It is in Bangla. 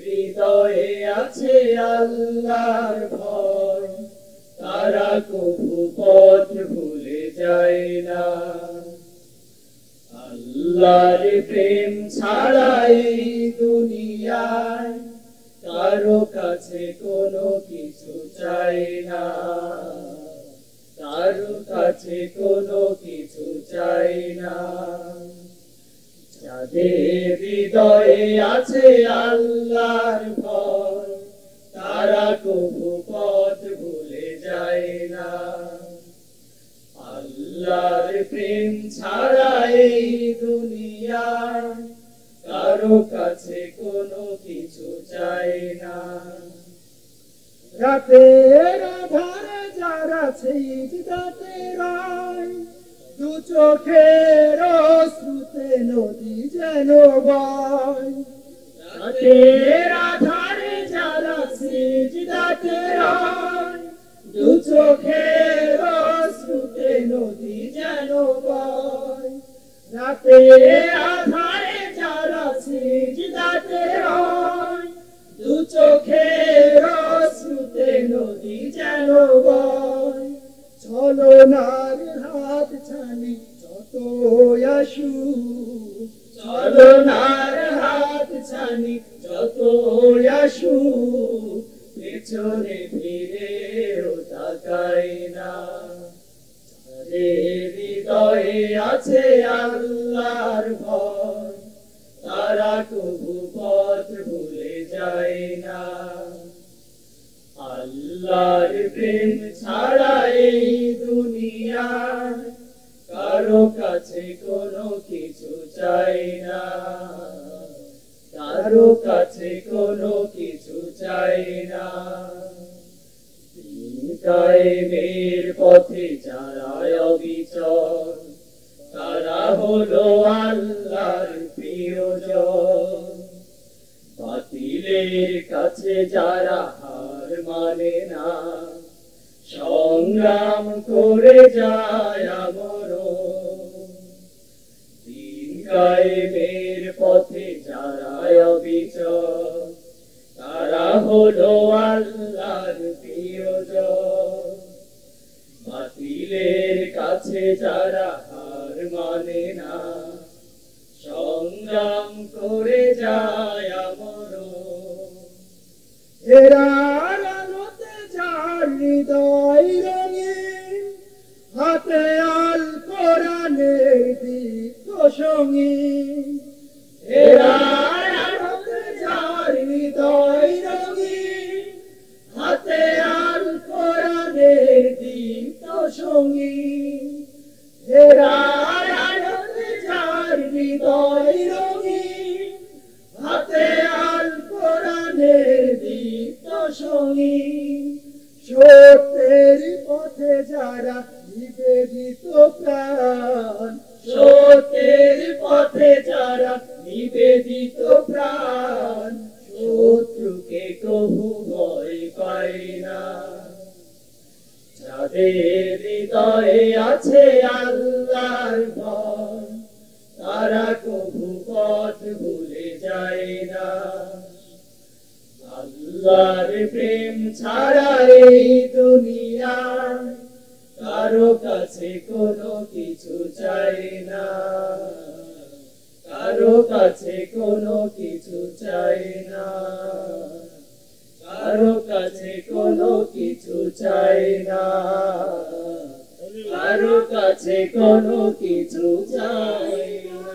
হৃদয়ে আছে আল্লাহর ভয়, তারা কবু পথ ভুলে যায় না। আল্লাহর প্রেম ছাড়া এই দুনিয়ায় কারো কাছে কোনো কিছু চাই না, কারো কাছে কোনো কিছু চাই না। যাদের হৃদয়ে আছে আল্লাহর ভয়, তারা কবু পথ ভুলে যায় না। আল্লাহর প্রেম ছাড়া এই দুনিয়ায় কারো কাছে কোনো কিছু চাই না। রাতের আধারে যারা সিজদাতে রয়, দু চোখের অশ্রুতে নদী যেন বয়। রাতের আধারে যারা সিজদাতে রয়, দু চোখের অশ্রুতে নদী যেন বয়। রাতের আধারে যারা সিজদাতে রয়, দু চোখের অশ্রুতে নদী যেন বয়। চলনার হাত ছানি যত আসু, চলনার হাত ছানি যত আসু, পেছনে ফিরেও তাকাই না। যাদের হৃদয়ে আছে আল্লাহর ভয়, তারা কবু পথ ভুলে যায় না। আল্লাহর প্রেম ছাড়া এই দুনিয়ায় কারো কাছে কোনো কিছু চাই না, কারো কাছে কোনো কিছু চাই না। দিন কায়েমের পথে যারা অবিচল, তারা হলো আল্লাহর প্রিয়জন। বাতিলের কাছে যারা হার মানে না, সংগ্রাম করে যায় আমরণ। দিন কায়েমের পথে যারা অবিচল, তারা হলো আল্লাহর প্রিয়জন। বাতিলের কাছে যারা হার মানে না, সংগ্রাম করে যায় আমরণ। হেরার আলোতে যার হৃদয় রঙিন, হাতে আল কোরআনের দীপ্ত সঙ্গীন। হেরার আলোতে যার হৃদয় রঙিন, হাতে আল কোরআনের দীপ্ত সঙ্গীন। হেরার আলোতে যার হৃদয় রঙিন, হাতে আল কোরআনের দীপ্ত সঙ্গীন। সত্যের পথে যারা নিবেদিত প্রাণ, সত্যের পথে যারা নিবেদিত প্রাণ, শত্রুকে কবু ভয় পায় না। যাদের হৃদয়ে আছে আল্লাহর ভয়, তারা কবু পথ ভুলে যায় না। আল্লাহর প্রেম ছাড়া এই দুনিয়ায় কারো কাছে কোনো কিছু চাই না, কারো কাছে কোনো কিছু চাই না, কারো কাছে কোনো কিছু চাই না, কারো কাছে কোনো কিছু চাই না।